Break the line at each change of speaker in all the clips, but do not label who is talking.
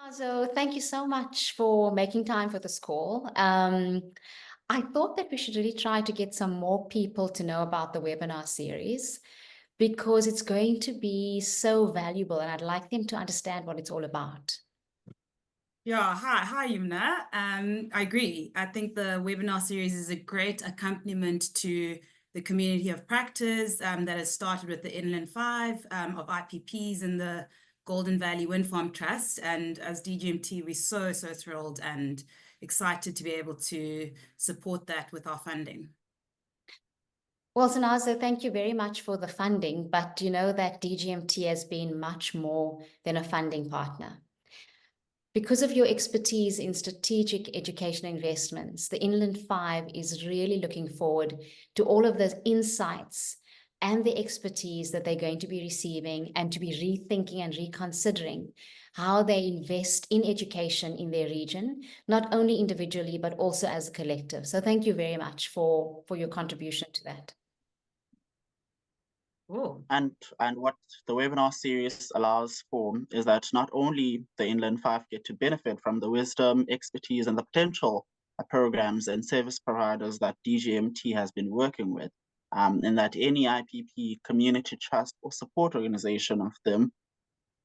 So thank you so much for making time for this call. I thought that we should really try to get some more people to know about the webinar series because it's going to be so valuable and I'd like them to understand what it's all about.
Yeah, hi, Yumna. I agree. I think the webinar series is a great accompaniment to the community of practice that has started with the Inland Five of IPPs and the Golden Valley Wind Farm Trust. And as DGMT, we're so thrilled and excited to be able to support that with our funding.
Well, Sanazo, thank you very much for the funding, but you know that DGMT has been much more than a funding partner. Because of your expertise in strategic education investments, the Inland Five is really looking forward to all of the insights and the expertise that they're going to be receiving and to be rethinking and reconsidering how they invest in education in their region, not only individually, but also as a collective. So thank you very much for your contribution to that.
Oh.
And what the webinar series allows for is that not only the Inland Five get to benefit from the wisdom, expertise, and the potential programs and service providers that DGMT has been working with, and that any IPP, community trust, or support organization of them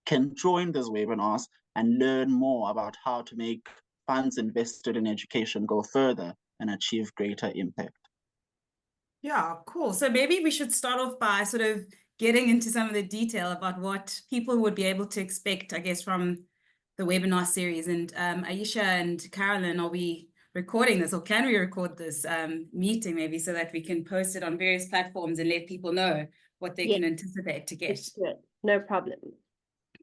can join these webinars and learn more about how to make funds invested in education go further and achieve greater impact.
Yeah, cool. So maybe we should start off by sort of getting into some of the detail about what people would be able to expect, I guess, from the webinar series. And Aisha and Carolyn, are we recording this, or can we record this meeting maybe so that we can post it on various platforms and let people know what they can anticipate to get?
Good. No problem.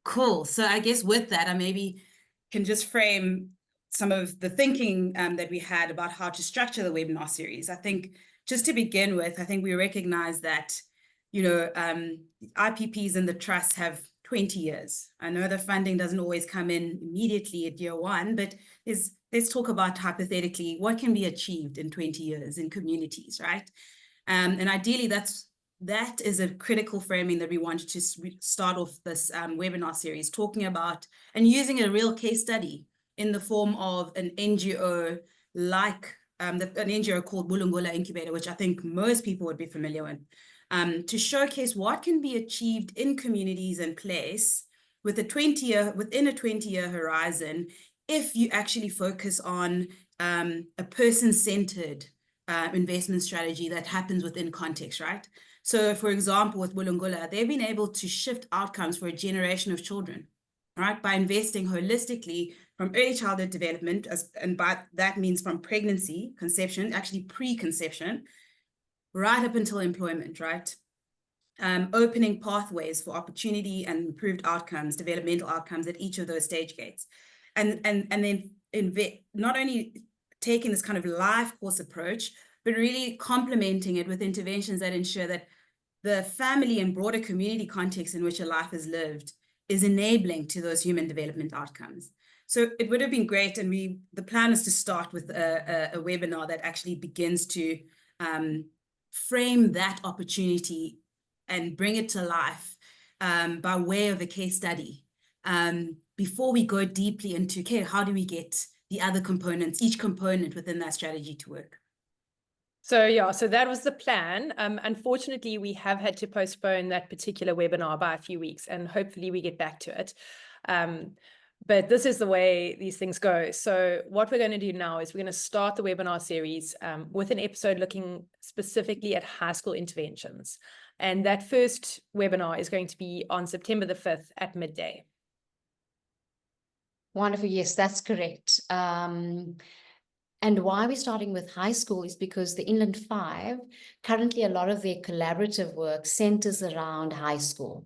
Cool. So I guess with that, I maybe can just frame some of the thinking that we had about how to structure the webinar series. I think just to begin with, I think we recognize that, IPPs and the trusts have 20 years. I know the funding doesn't always come in immediately at year one, but let's talk about hypothetically what can be achieved in 20 years in communities, right? And ideally, that is a critical framing that we wanted to start off this webinar series talking about and using a real case study in the form of an NGO like an NGO called Bulungula Incubator, which I think most people would be familiar with, to showcase what can be achieved in communities and place with within a 20-year horizon if you actually focus on a person-centered investment strategy that happens within context, right? So, for example, with Bulungula, they've been able to shift outcomes for a generation of children, right, by investing holistically from early childhood development, and by that means from pregnancy, conception, actually pre-conception, right up until employment, right? Opening pathways for opportunity and improved outcomes, developmental outcomes at each of those stage gates. And then not only taking this kind of life course approach, but really complementing it with interventions that ensure that the family and broader community context in which a life is lived is enabling to those human development outcomes. So it would have been great, and the plan is to start with a webinar that actually begins to frame that opportunity and bring it to life by way of a case study before we go deeply into, okay, how do we get the other components, each component within that strategy to work?
So yeah, so that was the plan. Unfortunately, we have had to postpone that particular webinar by a few weeks, and hopefully we get back to it. But this is the way these things go. So what we're going to do now is we're going to start the webinar series with an episode looking specifically at high school interventions. And that first webinar is going to be on September the 5th at midday.
Wonderful. Yes, that's correct. And why we're starting with high school is because the Inland Five, currently a lot of their collaborative work centers around high school.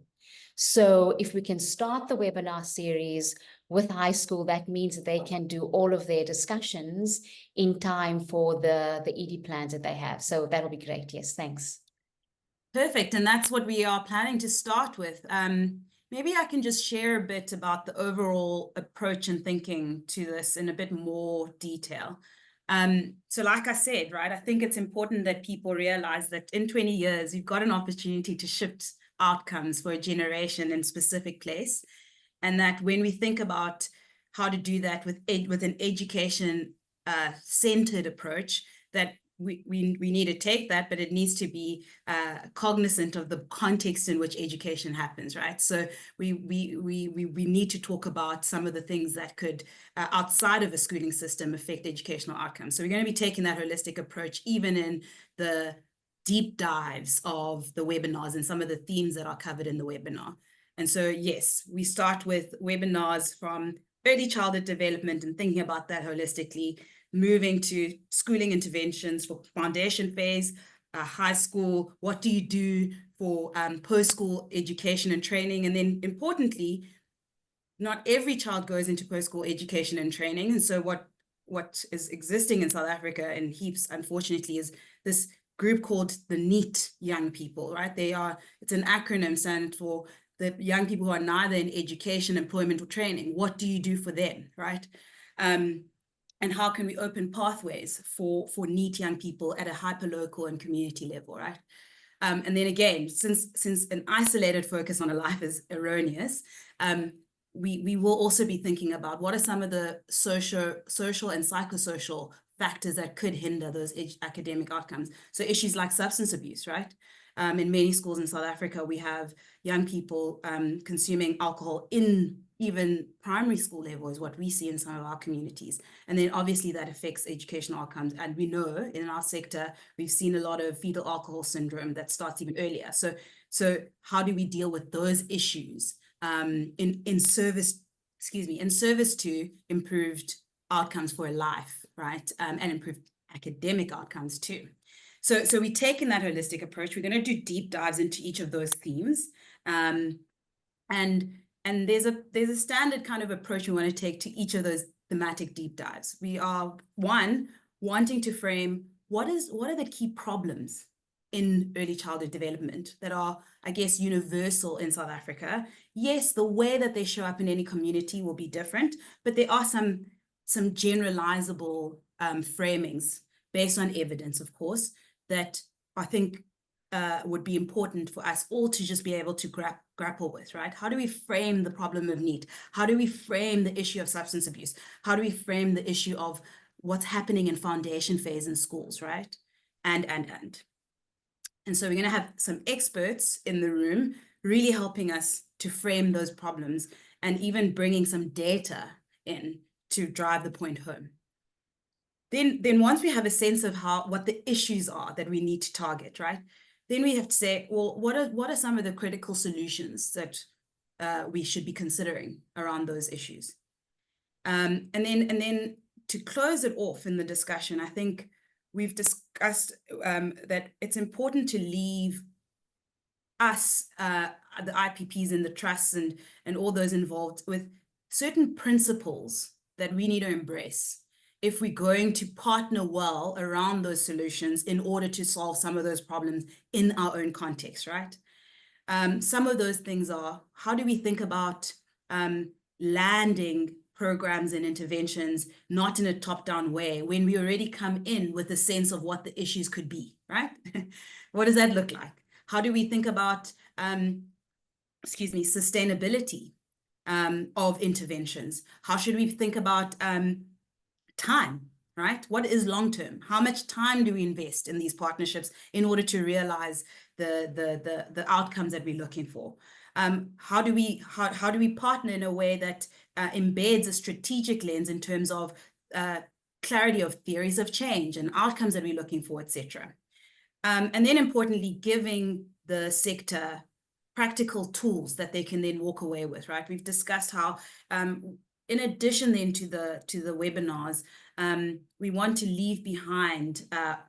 So if we can start the webinar series with high school, that means that they can do all of their discussions in time for the ED plans that they have. So that'll be great. Yes, thanks.
Perfect. And that's what we are planning to start with. Maybe I can just share a bit about the overall approach and thinking to this in a bit more detail. So like I said, right, I think it's important that people realize that in 20 years, you've got an opportunity to shift outcomes for a generation in a specific place. And that when we think about how to do that with an education centered approach, that we need to take that, but it needs to be cognizant of the context in which education happens, right? So we need to talk about some of the things that could, outside of a schooling system, affect educational outcomes. So we're going to be taking that holistic approach, even in the deep dives of the webinars and some of the themes that are covered in the webinar. And so, yes, we start with webinars from early childhood development and thinking about that holistically, moving to schooling interventions for foundation phase, high school, what do you do for post-school education and training? And then importantly, not every child goes into post-school education and training. And so what is existing in South Africa in heaps, unfortunately, is this group called the NEET young people, right? It's an acronym standing for the young people who are neither in education, employment, or training. What do you do for them, right? And how can we open pathways for NEET young people at a hyperlocal and community level, right? And then again, since an isolated focus on a life is erroneous, we will also be thinking about what are some of the social and psychosocial factors that could hinder those academic outcomes. So issues like substance abuse, right? In many schools in South Africa, we have young people consuming alcohol in even primary school level is what we see in some of our communities. And then obviously that affects educational outcomes. And we know in our sector, we've seen a lot of fetal alcohol syndrome that starts even earlier. So how do we deal with those issues in service to improved outcomes for a life, right? And improved academic outcomes too. So we're taking that holistic approach. We're going to do deep dives into each of those themes. And there's a standard kind of approach we want to take to each of those thematic deep dives. We are, one, wanting to frame what are the key problems in early childhood development that are, I guess, universal in South Africa. Yes, the way that they show up in any community will be different, but there are some generalizable framings based on evidence, of course, that I think would be important for us all to just be able to grapple with, right? How do we frame the problem of NEET? How do we frame the issue of substance abuse? How do we frame the issue of what's happening in foundation phase in schools, right? And so we're going to have some experts in the room really helping us to frame those problems and even bringing some data in to drive the point home. Then once we have a sense of what the issues are that we need to target, right? Then we have to say, well, what are some of the critical solutions that we should be considering around those issues? And then to close it off in the discussion, I think we've discussed that it's important to leave us, the IPPs and the trusts and all those involved with certain principles that we need to embrace if we're going to partner well around those solutions in order to solve some of those problems in our own context, right? Some of those things are, how do we think about landing programs and interventions, not in a top-down way, when we already come in with a sense of what the issues could be, right? What does that look like? How do we think about, sustainability of interventions? How should we think about time, right? What is long-term? How much time do we invest in these partnerships in order to realize the outcomes that we're looking for? How do we partner in a way that embeds a strategic lens in terms of clarity of theories of change and outcomes that we're looking for, etc. And then importantly, giving the sector practical tools that they can then walk away with, right? We've discussed how in addition then to the webinars, we want to leave behind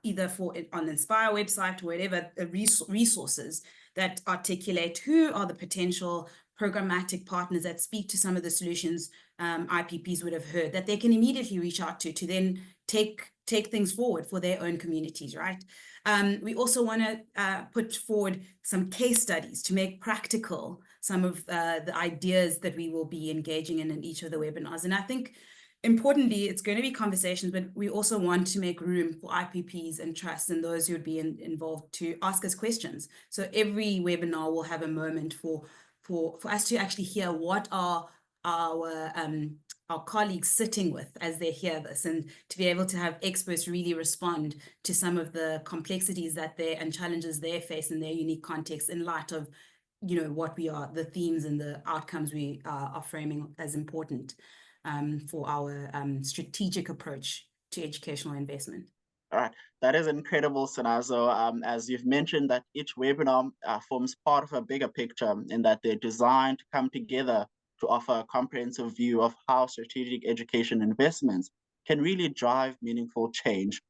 either on the Inspire website or whatever resources that articulate who are the potential programmatic partners that speak to some of the solutions IPPs would have heard, that they can immediately reach out to then take things forward for their own communities, right? We also want to put forward some case studies to make practical some of the ideas that we will be engaging in each of the webinars. And I think importantly, it's going to be conversations, but we also want to make room for IPPs and trusts and those who would be involved to ask us questions. So every webinar will have a moment for us to actually hear what are our our colleagues sitting with as they hear this, and to be able to have experts really respond to some of the complexities and challenges they face in their unique context in light of, what the themes and the outcomes we are framing as important for our strategic approach to educational investment.
All right, that is incredible, Sinazo. As you've mentioned, that each webinar forms part of a bigger picture in that they're designed to come together to offer a comprehensive view of how strategic education investments can really drive meaningful change.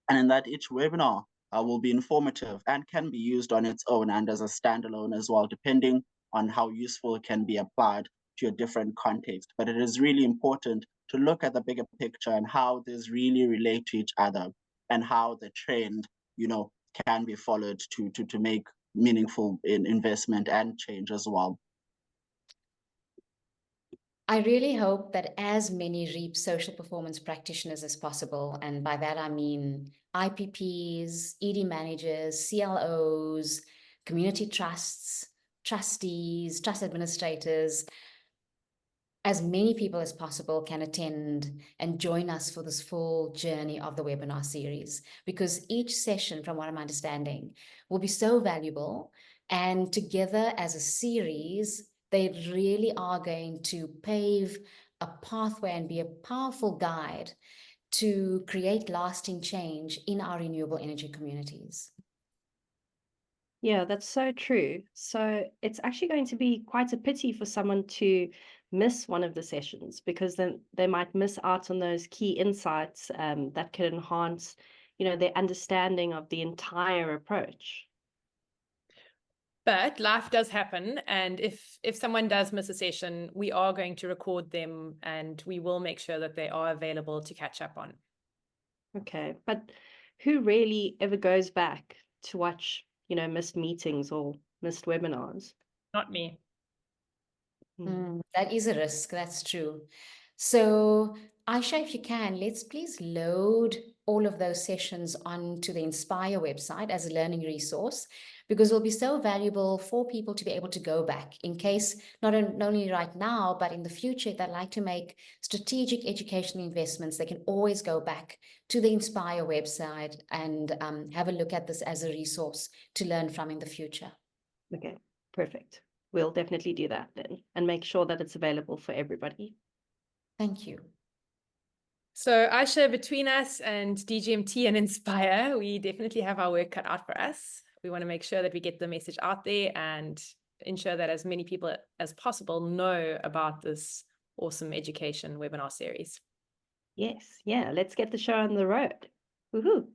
And in that each webinar will be informative and can be used on its own and as a standalone as well, depending on how useful it can be applied to a different context. But it is really important to look at the bigger picture and how these really relate to each other, and how the trend, can be followed to make meaningful investment and change as well.
I really hope that as many REAP social performance practitioners as possible, and by that I mean IPPs, ED managers, CLOs, community trusts, trustees, trust administrators, as many people as possible can attend and join us for this full journey of the webinar series, because each session, from what I'm understanding, will be so valuable, and together as a series, they really are going to pave a pathway and be a powerful guide to create lasting change in our renewable energy communities.
Yeah, that's so true. So it's actually going to be quite a pity for someone to miss one of the sessions, because then they might miss out on those key insights that could enhance, their understanding of the entire approach.
But life does happen, and if someone does miss a session, we are going to record them, and we will make sure that they are available to catch up on.
Okay, but who really ever goes back to watch, missed meetings or missed webinars?
Not me.
That is a risk, that's true. So Aisha, if you can, let's please load all of those sessions onto the Inspire website as a learning resource, because it'll be so valuable for people to be able to go back in case, not only right now, but in the future, if they'd like to make strategic educational investments, they can always go back to the Inspire website and have a look at this as a resource to learn from in the future.
Okay, perfect. We'll definitely do that then, and make sure that it's available for everybody.
Thank you.
So Aisha, between us and DGMT and Inspire, we definitely have our work cut out for us. We want to make sure that we get the message out there and ensure that as many people as possible know about this awesome education webinar series.
Yes, yeah, let's get the show on the road. Woohoo!